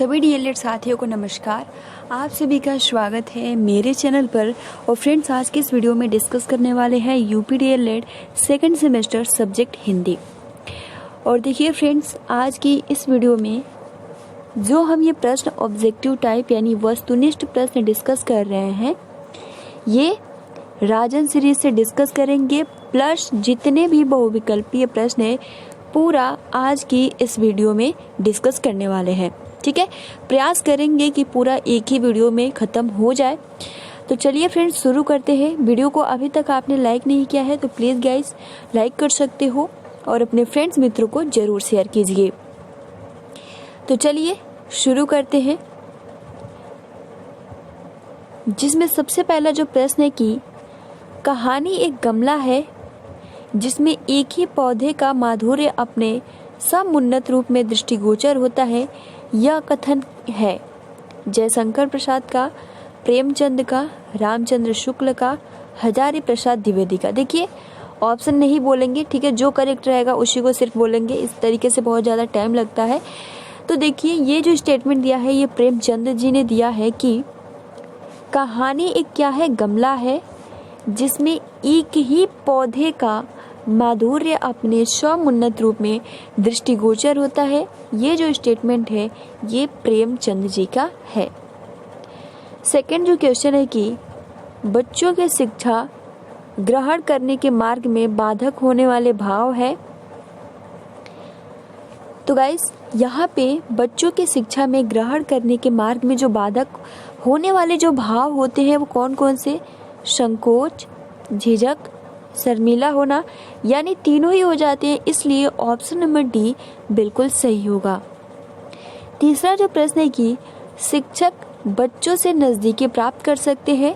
सभी डीएलएड साथियों को नमस्कार। आप सभी का स्वागत है मेरे चैनल पर। और फ्रेंड्स, आज के इस वीडियो में डिस्कस करने वाले हैं UP DElEd second semester subject Hindi. और देखिए फ्रेंड्स, आज की इस वीडियो में जो हम ये प्रश्न ऑब्जेक्टिव टाइप यानी वस्तुनिष्ठ प्रश्न डिस्कस कर रहे हैं, ये राजन सीरीज से डिस्कस करेंगे, प्लस जितने भी बहुविकल्पीय प्रश्न है पूरा आज की इस वीडियो में डिस्कस करने वाले हैं। ठीक है, प्रयास करेंगे कि पूरा एक ही वीडियो में ख़त्म हो जाए। तो चलिए फ्रेंड्स शुरू करते हैं। वीडियो को अभी तक आपने लाइक नहीं किया है तो प्लीज़ गाइस लाइक कर सकते हो और अपने फ्रेंड्स मित्रों को ज़रूर शेयर कीजिए। तो चलिए शुरू करते हैं, जिसमें सबसे पहला जो प्रश्न है कि कहानी एक गमला है जिसमें एक ही पौधे का माधुर्य अपने समुन्नत रूप में दृष्टिगोचर होता है। यह कथन है जयशंकर प्रसाद का, प्रेमचंद का, रामचंद्र शुक्ल का, हजारी प्रसाद द्विवेदी का। देखिए ऑप्शन नहीं बोलेंगे, ठीक है, जो करेक्ट रहेगा उसी को सिर्फ बोलेंगे। इस तरीके से बहुत ज़्यादा टाइम लगता है। तो देखिए ये जो स्टेटमेंट दिया है ये प्रेमचंद जी ने दिया है कि कहानी एक क्या है, गमला है जिसमें एक ही पौधे का माधुर्य अपने समुन्नत रूप में दृष्टिगोचर होता है। ये जो स्टेटमेंट है ये प्रेमचंद जी का है। सेकंड जो क्वेश्चन है कि बच्चों के शिक्षा ग्रहण करने के मार्ग में बाधक होने वाले भाव है। तो गाइस यहाँ पे बच्चों की शिक्षा में ग्रहण करने के मार्ग में जो बाधक होने वाले जो भाव होते हैं वो कौन कौन से? संकोच, झिझक, शर्मिला होना, यानी तीनों ही हो जाते हैं। इसलिए ऑप्शन नंबर डी बिल्कुल सही होगा। तीसरा जो प्रश्न है कि शिक्षक बच्चों से नज़दीकी प्राप्त कर सकते हैं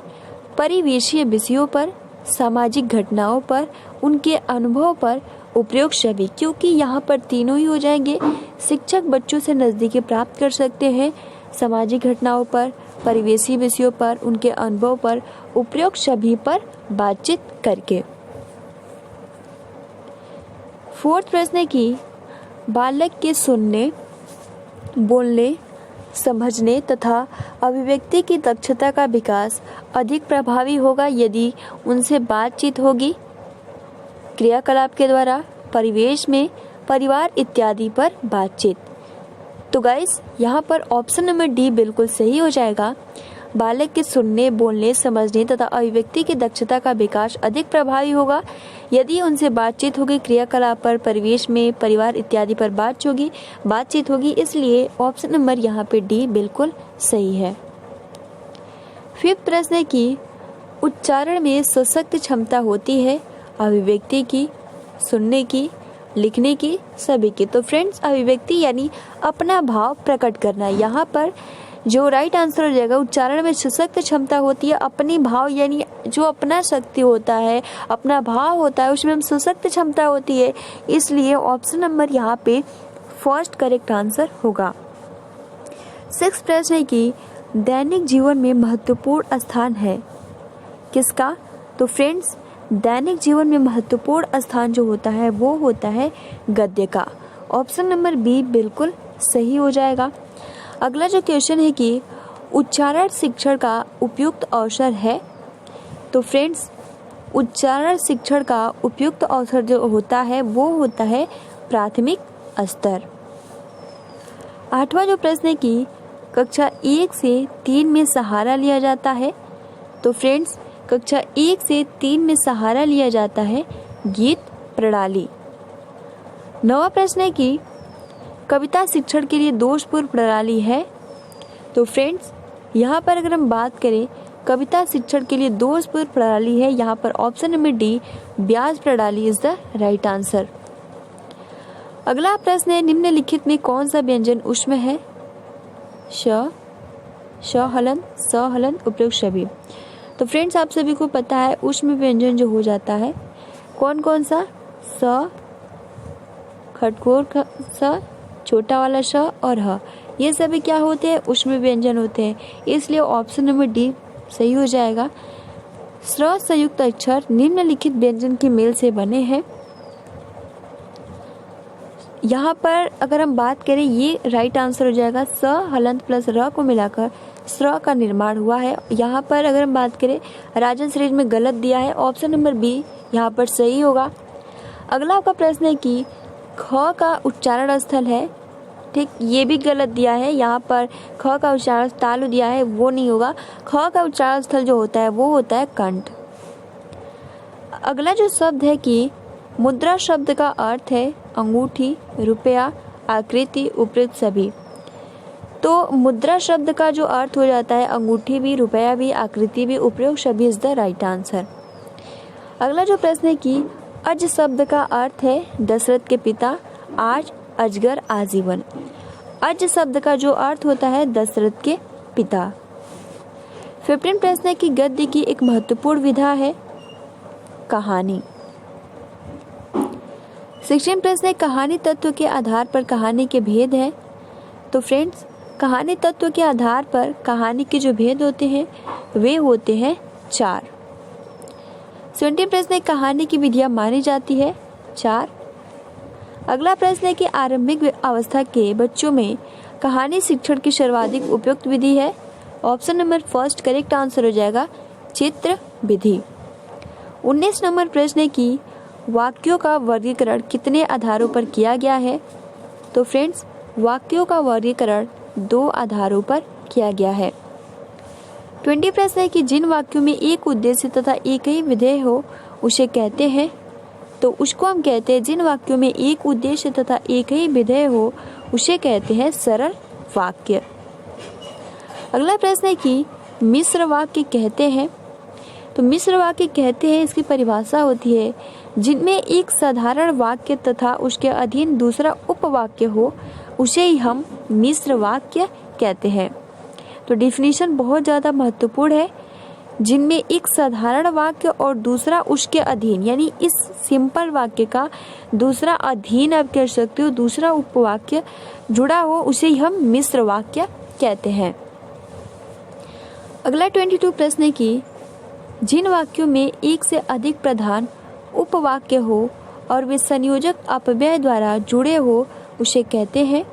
परिवेशीय विषयों पर, सामाजिक घटनाओं पर, उनके अनुभव पर, उपयुक्त सभी, क्योंकि यहाँ पर तीनों ही हो जाएंगे। शिक्षक बच्चों से नज़दीकी प्राप्त कर सकते हैं सामाजिक घटनाओं पर, परिवेशी विषयों पर, उनके अनुभव पर, उपयुक्त सभी पर बातचीत करके। फोर्थ प्रश्न है कि बालक के सुनने, बोलने, समझने तथा अभिव्यक्ति की दक्षता का विकास अधिक प्रभावी होगा यदि उनसे बातचीत होगी क्रियाकलाप के द्वारा, परिवेश में, परिवार इत्यादि पर बातचीत। तो गाइस यहाँ पर ऑप्शन नंबर डी बिल्कुल सही हो जाएगा। बालक के सुनने, बोलने, समझने तथा अभिव्यक्ति की दक्षता का विकास अधिक प्रभावी होगा यदि उनसे बातचीत होगी क्रियाकलाप पर, परिवेश में, परिवार इत्यादि पर बातचीत होगी। इसलिए ऑप्शन नंबर यहाँ पे डी बिल्कुल सही है। फिफ्थ प्रश्न है कि उच्चारण में सशक्त क्षमता होती है अभिव्यक्ति की, सुनने की, लिखने की, सभी की। तो फ्रेंड्स अभिव्यक्ति यानी अपना भाव प्रकट करना, यहाँ पर जो राइट आंसर हो जाएगा उच्चारण में सशक्त क्षमता होती है अपनी भाव, यानी जो अपना शक्ति होता है, अपना भाव होता है, उसमें हम सशक्त क्षमता होती है। इसलिए ऑप्शन नंबर यहाँ पे फर्स्ट करेक्ट आंसर होगा। सिक्स प्रश्न है कि दैनिक जीवन में महत्वपूर्ण स्थान है किसका? तो फ्रेंड्स दैनिक जीवन में महत्वपूर्ण स्थान जो होता है वो होता है गद्य का। ऑप्शन नंबर बी बिल्कुल सही हो जाएगा। अगला जो क्वेश्चन है कि उच्चारण शिक्षण का उपयुक्त अवसर है। तो फ्रेंड्स उच्चारण शिक्षण का उपयुक्त अवसर जो होता है वो होता है प्राथमिक स्तर। आठवां जो प्रश्न है कि कक्षा 1 से 3 में सहारा लिया जाता है। तो फ्रेंड्स कक्षा 1 से 3 में सहारा लिया जाता है गीत प्रणाली। नवा प्रश्न है कि कविता शिक्षण के लिए दोषपूर्ण प्रणाली है। तो फ्रेंड्स यहाँ पर अगर हम बात करें कविता शिक्षण के लिए दोषपूर्ण प्रणाली है, यहाँ पर ऑप्शन नंबर डी ब्याज प्रणाली इज द राइट आंसर। अगला प्रश्न है निम्नलिखित में कौन सा व्यंजन उष्म है? श हलन, स हलन, उपयुक्त सभी। तो फ्रेंड्स आप सभी को पता है उष्म व्यंजन जो हो जाता है कौन कौन सा? स, खटकोर स, छोटा वाला श और ह, ये सभी क्या होते हैं? उष्म व्यंजन होते हैं। इसलिए ऑप्शन नंबर डी सही हो जाएगा। स्र संयुक्त अक्षर निम्नलिखित व्यंजन के मेल से बने हैं। यहाँ पर अगर हम बात करें, ये राइट आंसर हो जाएगा। स हलंत प्लस र को मिलाकर स्र का निर्माण हुआ है। यहाँ पर अगर हम बात करें राजन सीरीज में गलत दिया है, ऑप्शन नंबर बी यहाँ पर सही होगा। अगला आपका प्रश्न है कि ख का उच्चारण स्थल है, ठीक, ये भी गलत दिया है। यहाँ पर ख का उच्चारण तालु दिया है, वो नहीं होगा। ख का उच्चारण स्थल जो होता है वो होता है कंठ। अगला जो शब्द है कि मुद्रा शब्द का अर्थ है अंगूठी, रुपया, आकृति, उपयुक्त सभी। तो मुद्रा शब्द का जो अर्थ हो जाता है अंगूठी भी, रुपया भी, आकृति भी, उपयुक्त सभी इज द राइट आंसर। अगला जो प्रश्न है कि अज शब्द का अर्थ है दशरथ के पिता, आज, अजगर, आजीवन। अज शब्द का जो अर्थ होता है दशरथ के पिता। 15 प्रश्न है कि गद्य की एक महत्वपूर्ण विधा है कहानी। 16 प्रश्न है कहानी तत्व के आधार पर कहानी के भेद हैं। तो फ्रेंड्स, कहानी तत्व के आधार पर कहानी के जो भेद होते हैं वे होते हैं 4। 17 प्रश्न है कहानी की विधियां मानी जाती है 4। अगला प्रश्न है कि आरंभिक अवस्था के बच्चों में कहानी शिक्षण की सर्वाधिक उपयुक्त विधि है। Option number first correct answer हो जाएगा चित्र विधि। 19 नंबर प्रश्न है कि वाक्यों का वर्गीकरण कितने आधारों पर किया गया है। तो फ्रेंड्स, वाक्यों का वर्गीकरण 2 आधारों पर किया गया है। 20 प्रश्न है कि जिन वाक्यों में एक उद्देश्य तथा एक ही विधेय हो उसे कहते हैं। तो उसको हम कहते हैं, जिन वाक्यों में एक उद्देश्य तथा एक ही विधेय हो उसे कहते हैं सरल वाक्य। अगला प्रश्न है कि मिश्र वाक्य कहते हैं। तो मिश्र वाक्य कहते हैं, इसकी परिभाषा होती है जिनमें एक साधारण वाक्य तथा उसके अधीन दूसरा उपवाक्य हो उसे ही हम मिश्र वाक्य कहते हैं। तो डिफिनीशन बहुत ज़्यादा महत्वपूर्ण है। जिनमें एक साधारण वाक्य और दूसरा उसके अधीन, यानी इस सिंपल वाक्य का दूसरा अधीन आप कह सकते हो, दूसरा उपवाक्य जुड़ा हो उसे ही हम मिश्र वाक्य कहते हैं। अगला 22 प्रश्न है कि जिन वाक्यों में एक से अधिक प्रधान उपवाक्य हो और वे संयोजक अपव्यय द्वारा जुड़े हो उसे कहते हैं।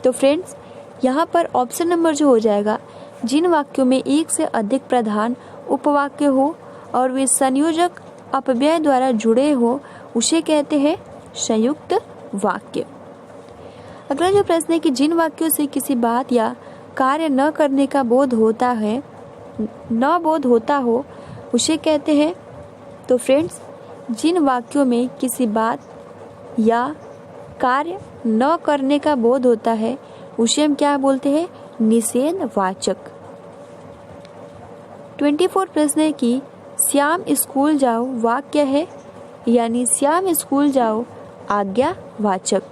तो फ्रेंड्स, यहाँ पर ऑप्शन नंबर जो हो जाएगा, जिन वाक्यों में एक से अधिक प्रधान उपवाक्य हो और वे संयोजक अपव्यय द्वारा जुड़े हो उसे कहते हैं संयुक्त वाक्य। अगला जो प्रश्न है कि जिन वाक्यों से किसी बात या कार्य न करने का बोध होता हो उसे कहते हैं। तो फ्रेंड्स, जिन वाक्यों में किसी बात या कार्य न करने का बोध होता है उसे हम क्या बोलते हैं, निषेधवाचक। 24 प्रश्न है कि श्याम स्कूल जाओ वाक्य है, यानी श्याम स्कूल जाओ आज्ञावाचक।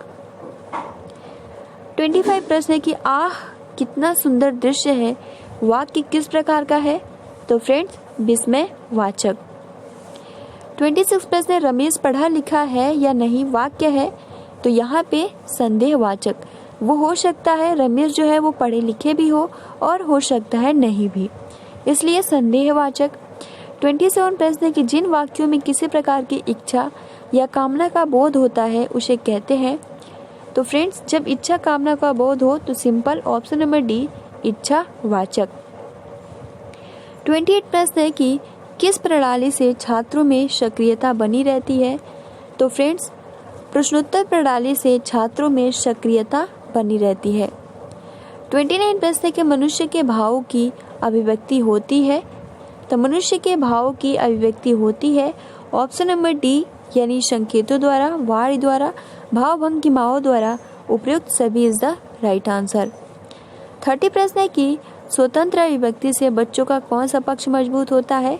25 प्रश्न है कि आह कितना सुंदर दृश्य है वाक्य किस प्रकार का है। तो फ्रेंड्स, विस्मयवाचक। 26 प्रश्न है रमेश पढ़ा लिखा है या नहीं वाक्य है। तो यहाँ पे संदेहवाचक। वो हो सकता है रमेश जो है वो पढ़े लिखे भी हो और हो सकता है नहीं भी, इसलिए संदेहवाचक। 27 प्रश्न है कि जिन वाक्यों में किसी प्रकार की इच्छा या कामना का बोध होता है उसे कहते हैं। तो फ्रेंड्स, जब इच्छा कामना का बोध हो तो सिंपल ऑप्शन नंबर डी इच्छावाचक। 28 प्रश्न है कि किस प्रणाली से छात्रों में सक्रियता बनी रहती है। तो फ्रेंड्स, प्रश्नोत्तर प्रणाली से छात्रों में सक्रियता बनी रहती है। 29 प्रश्न के मनुष्य के भावों की अभिव्यक्ति होती है। तो मनुष्य के भावों की अभिव्यक्ति होती है ऑप्शन नंबर डी, यानी संकेतों द्वारा, वाणी द्वारा, भाव भंगिमाओं द्वारा, उपयुक्त सभी इज द राइट आंसर। 30 प्रश्न है कि स्वतंत्र अभिव्यक्ति से बच्चों का कौन सा पक्ष मजबूत होता है।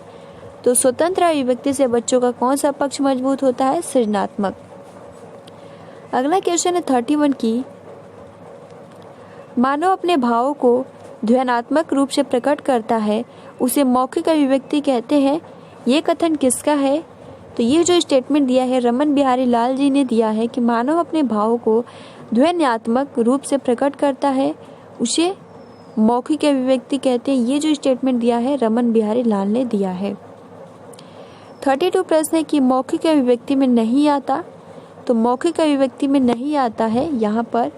तो स्वतंत्र अभिव्यक्ति से बच्चों का कौन सा पक्ष मजबूत होता है, सृजनात्मक। अगला क्वेश्चन है 31 की मानव अपने भावों को ध्वन्यात्मक रूप से प्रकट करता है उसे मौखिक अभिव्यक्ति कहते हैं। ये कथन किसका है। तो ये जो स्टेटमेंट दिया है रमन बिहारी लाल जी ने दिया है कि मानव अपने भावों को ध्वन्यात्मक रूप से प्रकट करता है उसे मौखिक अभिव्यक्ति कहते हैं। ये जो स्टेटमेंट दिया है रमन बिहारी लाल ने दिया है। 32 प्रश्न है कि मौखिक अभिव्यक्ति में नहीं आता। तो मौखिक अभिव्यक्ति में नहीं आता है। यहाँ पर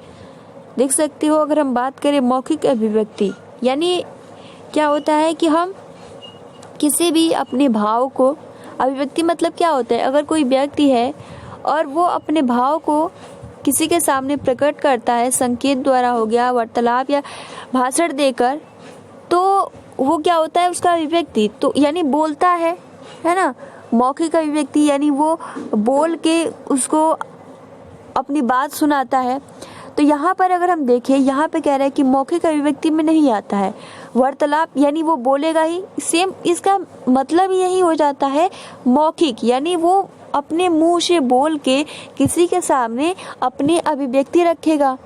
देख सकते हो, अगर हम बात करें मौखिक अभिव्यक्ति यानी क्या होता है कि हम किसी भी अपने भाव को, अभिव्यक्ति मतलब क्या होता है, अगर कोई व्यक्ति है और वो अपने भाव को किसी के सामने प्रकट करता है, संकेत द्वारा हो गया, वार्तालाप या भाषण देकर, तो वो क्या होता है उसका अभिव्यक्ति, तो यानी बोलता है ना। मौखिक अभिव्यक्ति यानी वो बोल के उसको अपनी बात सुनाता है। तो यहाँ पर अगर हम देखें, यहाँ पे कह रहा है कि मौखिक अभिव्यक्ति में नहीं आता है। वार्तालाप यानी वो बोलेगा ही, सेम इसका मतलब यही हो जाता है। मौखिक यानी वो अपने मुंह से बोल के किसी के सामने अपनी अभिव्यक्ति रखेगा,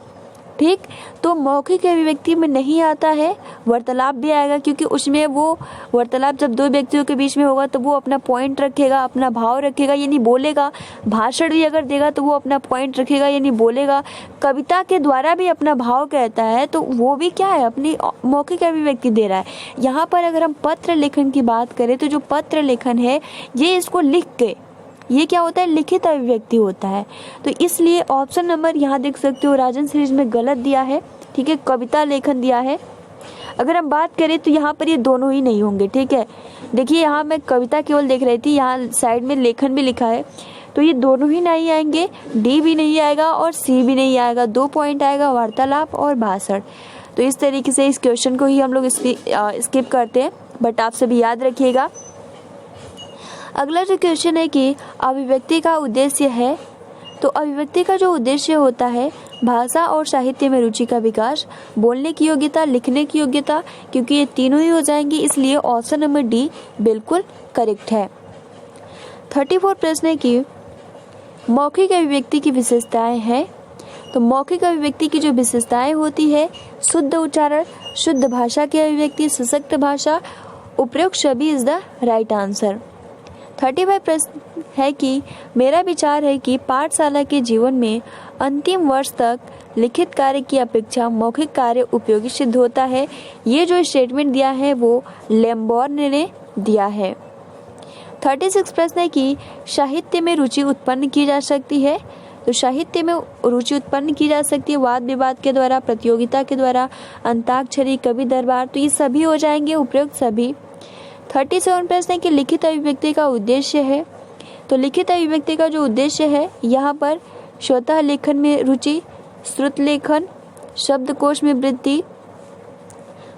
ठीक। तो मौखिक अभिव्यक्ति में नहीं आता है। वार्तालाप भी आएगा क्योंकि उसमें वो वार्तालाप जब दो व्यक्तियों के बीच में होगा तो वो अपना पॉइंट रखेगा, अपना भाव रखेगा यानी बोलेगा। भाषण भी अगर देगा तो वो अपना पॉइंट रखेगा यानी बोलेगा। कविता के द्वारा भी अपना भाव कहता है तो वो भी क्या है, अपनी मौखिक अभिव्यक्ति दे रहा है। यहाँ पर अगर हम पत्र लेखन की बात करें तो जो पत्र लेखन है ये इसको लिख के, ये क्या होता है, लिखित अभिव्यक्ति होता है। तो इसलिए ऑप्शन नंबर यहाँ देख सकते हो राजन सीरीज में गलत दिया है, ठीक है, कविता लेखन दिया है। अगर हम बात करें तो यहाँ पर ये दोनों ही नहीं होंगे, ठीक है। देखिए यहाँ मैं कविता केवल देख रही थी, यहाँ साइड में लेखन भी लिखा है, तो ये दोनों ही नहीं आएंगे। डी भी नहीं आएगा और सी भी नहीं आएगा। 2 पॉइंट आएगा वार्तालाप और भाषण। तो इस तरीके से इस क्वेश्चन को ही हम लोग स्किप करते हैं, बट आप सभी याद रखिएगा। अगला जो क्वेश्चन है कि अभिव्यक्ति का उद्देश्य है, तो अभिव्यक्ति का जो उद्देश्य होता है भाषा और साहित्य में रुचि का विकास, बोलने की योग्यता, लिखने की योग्यता, क्योंकि ये तीनों ही हो जाएंगी, इसलिए ऑप्शन नंबर डी बिल्कुल करेक्ट है। 34 प्रश्न है कि मौखिक अभिव्यक्ति की विशेषताएं हैं। तो मौखिक अभिव्यक्ति की जो विशेषताएं होती है, शुद्ध उच्चारण, शुद्ध भाषा की अभिव्यक्ति, सशक्त भाषा, उपयुक्त छवि इज द राइट आंसर। 35 प्रश्न है कि मेरा विचार है कि पाठशाला के जीवन में अंतिम वर्ष तक लिखित कार्य की अपेक्षा मौखिक कार्य उपयोगी सिद्ध होता है। ये जो स्टेटमेंट दिया है वो लैम्बोर्न ने दिया है। 36 प्रश्न है कि साहित्य में रुचि उत्पन्न की जा सकती है। तो साहित्य में रुचि उत्पन्न की जा सकती है वाद विवाद के द्वारा, प्रतियोगिता के द्वारा, अंताक्षरी, कवि दरबार, तो ये सभी हो जाएंगे उपयुक्त सभी। 37 प्रश्न है कि लिखित अभिव्यक्ति का उद्देश्य है। तो लिखित अभिव्यक्ति का जो उद्देश्य है यहाँ पर स्वतः लेखन में रुचि, श्रुत लेखन, शब्दकोश में वृद्धि,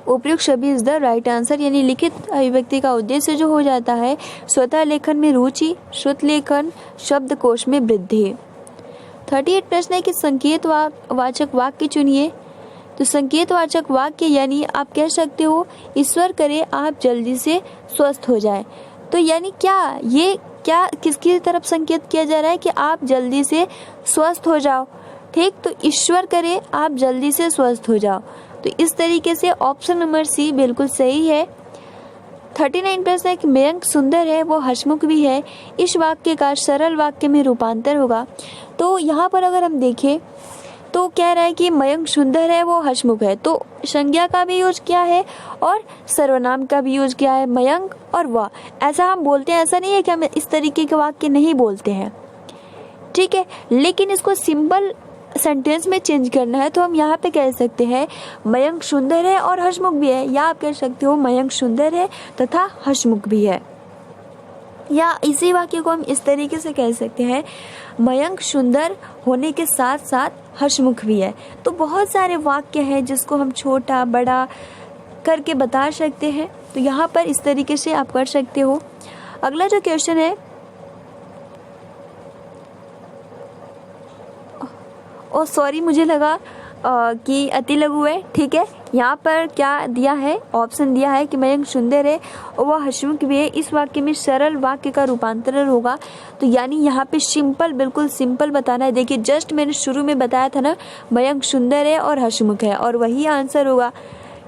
उपयुक्त छवि इज द राइट आंसर। यानी लिखित अभिव्यक्ति का उद्देश्य जो हो जाता है स्वतः लेखन में रुचि, श्रुत लेखन, शब्दकोश में वृद्धि। 38 प्रश्न है कि संकेत वाचक वाक्य चुनिए। तो संकेतवाचक वाक्य यानी आप कह सकते हो ईश्वर करे आप जल्दी से स्वस्थ हो जाए। तो यानी क्या, ये क्या किसकी तरफ संकेत किया जा रहा है कि आप जल्दी से स्वस्थ हो जाओ, ठीक। तो ईश्वर करे आप जल्दी से स्वस्थ हो जाओ। तो इस तरीके से ऑप्शन नंबर सी बिल्कुल सही है। 39 प्रश्न है कि मयंक सुंदर है वो हसमुख भी है, इस वाक्य का सरल वाक्य में रूपांतर होगा। तो यहाँ पर अगर हम देखें तो कह रहा है कि मयंक सुंदर है वो हसमुख है, तो संज्ञा का भी यूज किया है और सर्वनाम का भी यूज किया है, मयंक और वह। ऐसा हम बोलते हैं, ऐसा नहीं है कि हम इस तरीके के वाक्य नहीं बोलते हैं, ठीक है। लेकिन इसको सिंपल सेंटेंस में चेंज करना है तो हम यहाँ पे कह सकते हैं मयंक सुंदर है और हसमुख भी है, या आप कह सकते हो मयंक सुंदर है तथा हसमुख भी है। या इसी वाक्य को हम इस तरीके से कह सकते हैं मयंक सुंदर होने के साथ साथ हसमुख भी है। तो बहुत सारे वाक्य हैं जिसको हम छोटा बड़ा करके बता सकते हैं, तो यहाँ पर इस तरीके से आप कर सकते हो। अगला जो क्वेश्चन है, ओ सॉरी मुझे लगा कि अति लघु है, ठीक है। यहाँ पर क्या दिया है, ऑप्शन दिया है कि मयंक सुंदर है और वह हसमुख भी है। इस वाक्य में सरल वाक्य का रूपांतरण होगा। तो यानी यहाँ पे सिंपल, बिल्कुल सिंपल बताना है। देखिए जस्ट मैंने शुरू में बताया था ना, मयंक सुंदर है और हसमुख है, और वही आंसर होगा।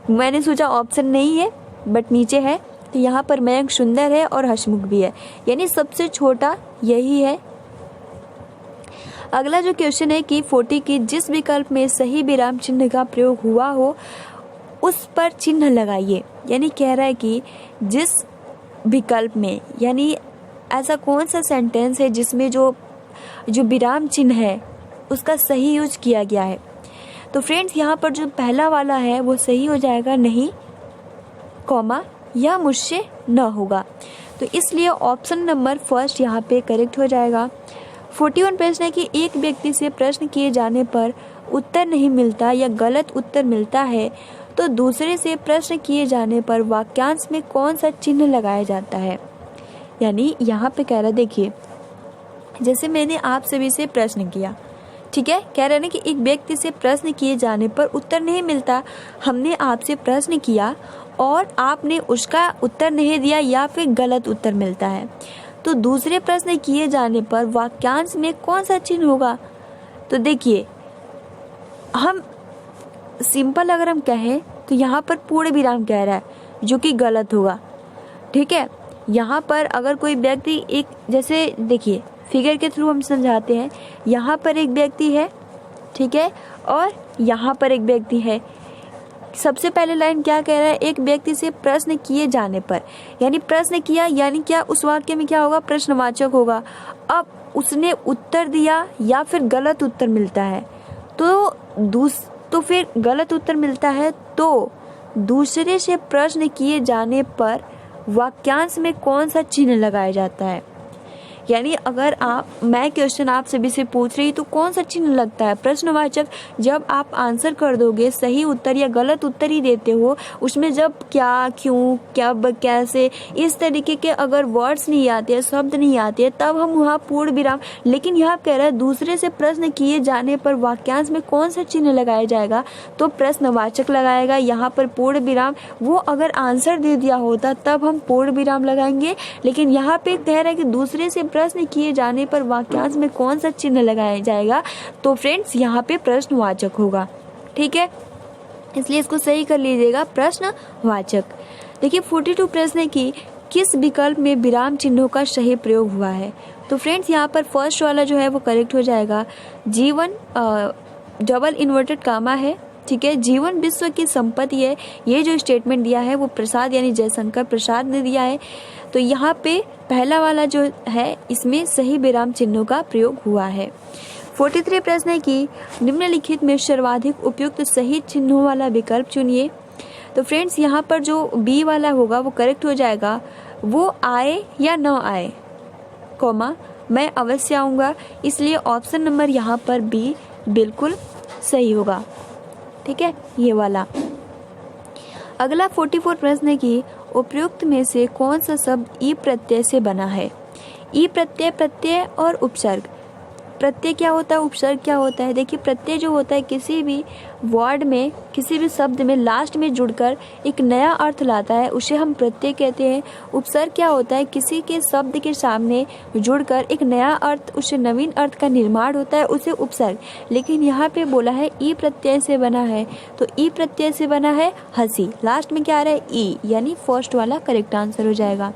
मैंने सोचा ऑप्शन नहीं है बट नीचे है, तो यहाँ पर मयंक सुंदर है और हसमुख भी है, यानी सबसे छोटा यही है। अगला जो क्वेश्चन है कि 40 की जिस विकल्प में सही विराम चिन्ह का प्रयोग हुआ हो उस पर चिन्ह लगाइए। यानी कह रहा है कि जिस विकल्प में, यानी ऐसा कौन सा सेंटेंस है जिसमें जो जो विराम चिन्ह है उसका सही यूज किया गया है। तो फ्रेंड्स यहाँ पर जो पहला वाला है वो सही हो जाएगा, नहीं, कॉमा या मुझसे न होगा। तो इसलिए ऑप्शन नंबर फर्स्ट यहाँ पे करेक्ट हो जाएगा। 41 प्रश्न है कि एक व्यक्ति से प्रश्न किए जाने पर उत्तर नहीं मिलता या गलत उत्तर मिलता है तो दूसरे से प्रश्न किए जाने पर वाक्यांश में कौन सा चिन्ह लगाया जाता है। यानी यहाँ पे कह रहा है, देखिए जैसे मैंने आप सभी से प्रश्न किया, ठीक है, कह रहे हैं कि एक व्यक्ति से प्रश्न किए जाने पर उत्तर नहीं मिलता, हमने आपसे प्रश्न किया और आपने उसका उत्तर नहीं दिया या फिर गलत उत्तर मिलता है, तो दूसरे प्रश्न किए जाने पर वाक्यांश में कौन सा चिन्ह होगा। तो देखिए हम सिंपल अगर हम कहें तो यहाँ पर पूर्ण विराम कह रहा है जो कि गलत होगा, ठीक है। यहाँ पर अगर कोई व्यक्ति एक, जैसे देखिए फिगर के थ्रू हम समझाते हैं, यहाँ पर एक व्यक्ति है, ठीक है, और यहाँ पर एक व्यक्ति है। सबसे पहले लाइन क्या कह रहा है, एक व्यक्ति से प्रश्न किए जाने पर, यानी प्रश्न किया यानी क्या, उस वाक्य में क्या होगा, प्रश्नवाचक होगा। अब उसने उत्तर दिया या फिर गलत उत्तर मिलता है तो फिर गलत उत्तर मिलता है तो दूसरे से प्रश्न किए जाने पर वाक्यांश में कौन सा चिन्ह लगाया जाता है। यानी अगर मैं क्वेश्चन आप सभी से पूछ रही तो कौन सा चिन्ह लगता है, प्रश्नवाचक। जब आप आंसर कर दोगे, सही उत्तर या गलत उत्तर ही देते हो, उसमें जब क्या, क्यों, कब, कैसे, इस तरीके के अगर वर्ड्स नहीं आते हैं, शब्द नहीं आते हैं, तब हम वहाँ पूर्ण विराम। लेकिन यहाँ कह रहा है दूसरे से प्रश्न किए जाने पर वाक्यांश में कौन सा चिन्ह लगाया जाएगा, तो प्रश्नवाचक लगाएगा। यहाँ पर पूर्ण विराम, वो अगर आंसर दे दिया होता तब हम पूर्ण विराम लगाएंगे, लेकिन यहाँ पे कह रहा है कि दूसरे से प्रश्न किए जाने पर वाक्यांश में कौन सा चिन्ह लगाया जाएगा, तो फ्रेंड्स यहाँ पे प्रश्नवाचक होगा, ठीक है, इसलिए इसको सही कर लीजिएगा, प्रश्नवाचक। देखिए 42 प्रश्न है कि किस विकल्प में विराम चिन्हों का सही प्रयोग हुआ है। तो फ्रेंड्स यहाँ पर फर्स्ट वाला जो है वो करेक्ट हो जाएगा। जीवन डबल इन्वर्टेड कामा है, ठीक है, जीवन विश्व की संपत्ति है, ये जो स्टेटमेंट दिया है वो प्रसाद यानी जयशंकर प्रसाद ने दिया है। तो यहाँ पे पहला वाला जो है इसमें सही विराम चिन्हों का प्रयोग हुआ है। 43 प्रश्न है कि निम्नलिखित में सर्वाधिक उपयुक्त सही चिन्हों वाला विकल्प चुनिए। तो फ्रेंड्स यहाँ पर जो बी वाला होगा वो करेक्ट हो जाएगा, वो आए या न आए, कॉमा मैं अवश्य आऊँगा, इसलिए ऑप्शन नंबर यहाँ पर बी बिल्कुल सही होगा, ठीक है, ये वाला। अगला 44 प्रश्न है कि उपयुक्त में से कौन सा शब्द ई प्रत्यय से बना है। ई प्रत्यय, प्रत्यय और उपसर्ग। प्रत्यय क्या होता है, उपसर्ग क्या होता है। देखिए प्रत्यय जो होता है किसी भी वर्ड में, किसी भी शब्द में लास्ट में जुड़कर एक नया अर्थ लाता है, उसे हम प्रत्यय कहते हैं। उपसर्ग क्या होता है, किसी के शब्द के सामने जुड़कर एक नया अर्थ, उससे नवीन अर्थ का निर्माण होता है, उसे उपसर्ग। लेकिन यहाँ पे बोला है ई प्रत्यय से बना है, तो ई प्रत्यय से बना है हंसी, लास्ट में क्या आ रहा है ई, यानी फर्स्ट वाला करेक्ट आंसर हो जाएगा।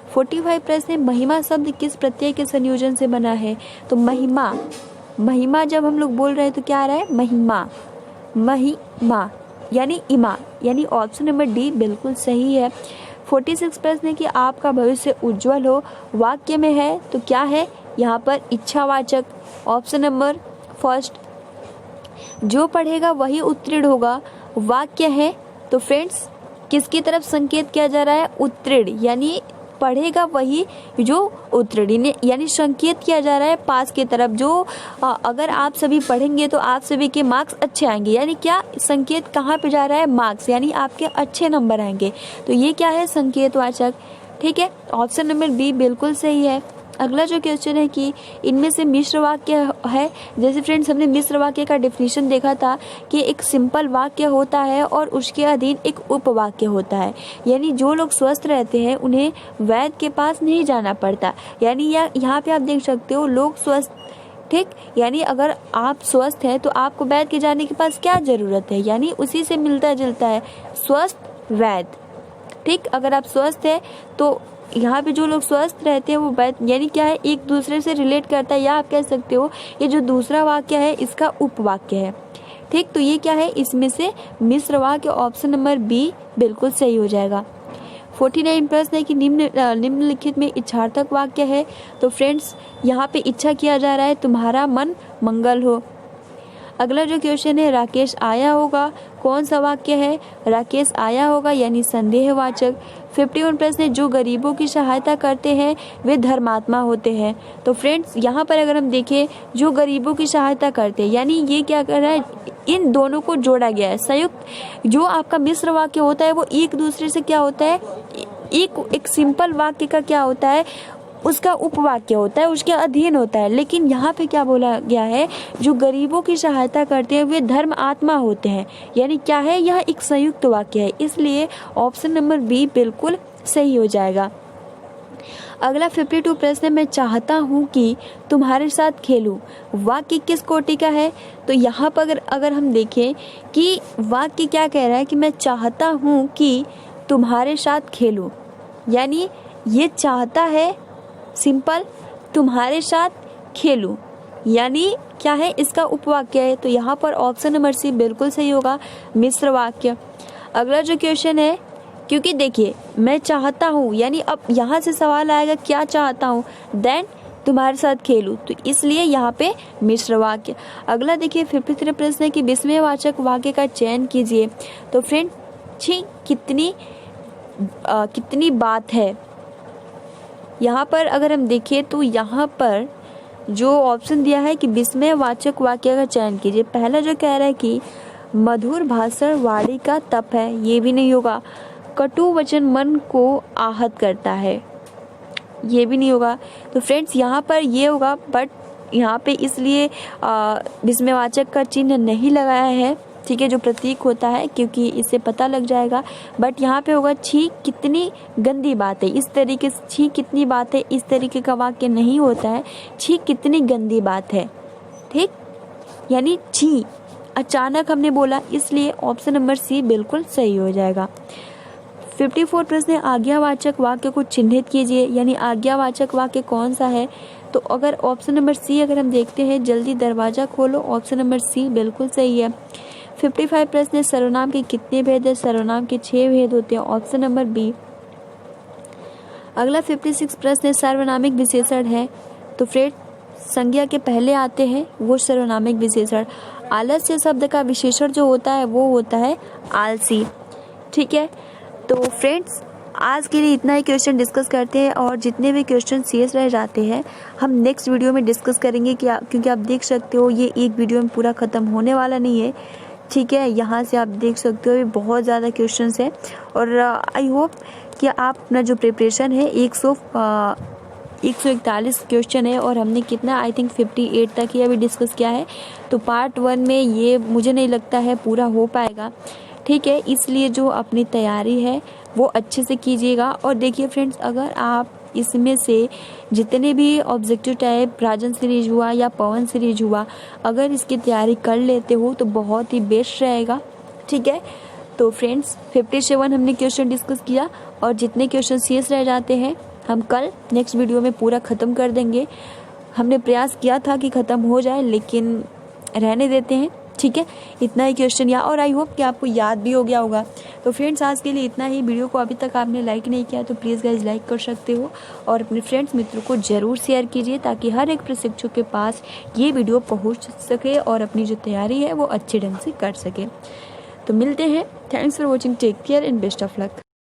45 प्रश्न है महिमा शब्द किस प्रत्यय के संयोजन से बना है। तो महिमा, महिमा जब हम लोग बोल रहे हैं तो क्या आ रहा है, महिमा, महिमा यानी इमा, यानी ऑप्शन नंबर डी बिल्कुल सही है। 46 प्रश्न है कि आपका भविष्य उज्जवल हो, वाक्य में है तो क्या है, यहाँ पर इच्छावाचक, ऑप्शन नंबर फर्स्ट। जो पढ़ेगा वही उत्तीर्ण होगा, वाक्य है, तो फ्रेंड्स किसकी तरफ संकेत किया जा रहा है, उत्तीर्ण, यानी पढ़ेगा वही जो उत्तीर्ण, यानी संकेत किया जा रहा है पास की तरफ। जो अगर आप सभी पढ़ेंगे तो आप सभी के मार्क्स अच्छे आएंगे, यानी क्या संकेत कहाँ पे जा रहा है, मार्क्स, यानी आपके अच्छे नंबर आएंगे, तो ये क्या है, संकेतवाचक, ठीक है, ऑप्शन नंबर बी बिल्कुल सही है। अगला जो क्वेश्चन है कि इनमें से मिश्र वाक्य है। जैसे फ्रेंड्स हमने मिश्र वाक्य का डेफिनेशन देखा था कि एक सिंपल वाक्य होता है और उसके अधीन एक उपवाक्य होता है, यानी जो लोग स्वस्थ रहते हैं उन्हें वैद्य के पास नहीं जाना पड़ता, यानी यहाँ पे आप देख सकते हो लोग स्वस्थ, ठीक, यानी अगर आप स्वस्थ हैं तो आपको वैद्य के जाने के पास क्या जरूरत है, यानी उसी से मिलता जुलता है स्वस्थ वैद्य, ठीक। अगर आप स्वस्थ हैं तो यहाँ पे जो लोग स्वस्थ रहते हैं वो वैद्य, यानी क्या है, एक दूसरे से रिलेट करता है, या आप कह सकते हो ये जो दूसरा वाक्य है इसका उपवाक्य है, ठीक। तो ये क्या है, इसमें से मिश्र वाक्य, ऑप्शन नंबर बी बिल्कुल सही हो जाएगा। 49 प्रश्न है कि निम्नलिखित में इच्छार्थक वाक्य है। तो फ्रेंड्स यहाँ पे इच्छा किया जा रहा है तुम्हारा मन मंगल हो। अगला जो क्वेश्चन है, राकेश आया होगा, कौन सा वाक्य है? राकेश आया होगा यानी संदेहवाचक। 51 प्रश्न है, जो गरीबों की सहायता करते हैं वे धर्मात्मा होते हैं। तो फ्रेंड्स यहाँ पर अगर हम देखें, जो गरीबों की सहायता करते हैं यानी ये क्या कर रहा है, इन दोनों को जोड़ा गया है। संयुक्त जो आपका मिश्र वाक्य होता है वो एक दूसरे से क्या होता है, एक सिंपल वाक्य का क्या होता है, उसका उपवाक्य होता है, उसके अधीन होता है। लेकिन यहाँ पे क्या बोला गया है, जो गरीबों की सहायता करते हैं वे धर्म आत्मा होते हैं, यानी क्या है, यह एक संयुक्त वाक्य है, इसलिए ऑप्शन नंबर बी बिल्कुल सही हो जाएगा। अगला 52 प्रश्न, मैं चाहता हूँ कि तुम्हारे साथ खेलूं, वाक्य किस कोटि का है? तो यहाँ पर अगर हम देखें कि वाक्य क्या कह रहा है कि मैं चाहता हूँ कि तुम्हारे साथ खेलूं, यानी ये चाहता है सिंपल, तुम्हारे साथ खेलूं यानी क्या है, इसका उपवाक्य है। तो यहाँ पर ऑप्शन नंबर सी बिल्कुल सही होगा, मिश्र वाक्य। अगला जो क्वेश्चन है, क्योंकि देखिए मैं चाहता हूँ यानी अब यहाँ से सवाल आएगा क्या चाहता हूँ, देन तुम्हारे साथ खेलूं, तो इसलिए यहाँ पे मिश्र वाक्य। अगला देखिए 53 प्रश्न है कि विस्मयवाचक वाक्य का चयन कीजिए। तो फ्रेंड छी कितनी बात है, यहाँ पर अगर हम देखें तो यहाँ पर जो ऑप्शन दिया है कि विस्मयवाचक वाक्य का चयन कीजिए। पहला जो कह रहा है कि मधुर भाषण वाणी का तप है, ये भी नहीं होगा। कटु वचन मन को आहत करता है, ये भी नहीं होगा। तो फ्रेंड्स यहाँ पर ये होगा, बट यहाँ पे इसलिए विस्मयवाचक का चिन्ह नहीं लगाया है, ठीक है, जो प्रतीक होता है, क्योंकि इससे पता लग जाएगा। बट यहाँ पे होगा छी कितनी गंदी बात है, इस तरीके से छी कितनी बात है इस तरीके का वाक्य नहीं होता है, छी कितनी गंदी बात है, ठीक, यानी छी अचानक हमने बोला, इसलिए ऑप्शन नंबर सी बिल्कुल सही हो जाएगा। 54 प्रश्न, आज्ञावाचक वाक्य को चिन्हित कीजिए, यानी आज्ञावाचक वाक्य कौन सा है? तो अगर ऑप्शन नंबर सी अगर हम देखते हैं, जल्दी दरवाजा खोलो, ऑप्शन नंबर सी बिल्कुल सही है। 55 प्रश्न, सर्वनाम के कितने भेद है? सर्वनाम के 6 भेद होते हैं, ऑप्शन नंबर बी। अगला 56 प्रश्न, सर्वनामिक विशेषण है। तो फिर संज्ञा के पहले आते हैं वो सर्वनामिक विशेषण। आलस्य शब्द का विशेषण जो होता है वो होता है आलसी, ठीक है। तो फ्रेंड्स आज के लिए इतना ही क्वेश्चन डिस्कस करते हैं, और जितने भी क्वेश्चन शेष रह जाते हैं हम नेक्स्ट वीडियो में डिस्कस करेंगे, क्योंकि आप देख सकते हो ये एक वीडियो में पूरा ख़त्म होने वाला नहीं है, ठीक है। यहाँ से आप देख सकते हो ये बहुत ज़्यादा क्वेश्चंस हैं, और आई होप कि आप अपना जो प्रिपरेशन है 141 क्वेश्चन है, और हमने कितना आई थिंक 58 तक ही अभी डिस्कस किया है। तो पार्ट 1 में ये मुझे नहीं लगता है पूरा हो पाएगा, ठीक है। इसलिए जो अपनी तैयारी है वो अच्छे से कीजिएगा। और देखिए फ्रेंड्स, अगर आप इसमें से जितने भी ऑब्जेक्टिव टाइप राजन सीरीज हुआ या पवन सीरीज हुआ, अगर इसकी तैयारी कर लेते हो तो बहुत ही बेस्ट रहेगा, ठीक है। तो फ्रेंड्स 57 हमने क्वेश्चन डिस्कस किया, और जितने क्वेश्चन शेष रह जाते हैं हम कल नेक्स्ट वीडियो में पूरा ख़त्म कर देंगे। हमने प्रयास किया था कि ख़त्म हो जाए, लेकिन रहने देते हैं, ठीक है। इतना ही क्वेश्चन या, और आई होप कि आपको याद भी हो गया होगा। तो फ्रेंड्स आज के लिए इतना ही। वीडियो को अभी तक आपने लाइक नहीं किया तो प्लीज़ गाइज लाइक कर सकते हो, और अपने फ्रेंड्स मित्रों को ज़रूर शेयर कीजिए, ताकि हर एक प्रशिक्षक के पास ये वीडियो पहुंच सके और अपनी जो तैयारी है वो अच्छे ढंग से कर सके। तो मिलते हैं। Thanks for watching, take care and best of luck.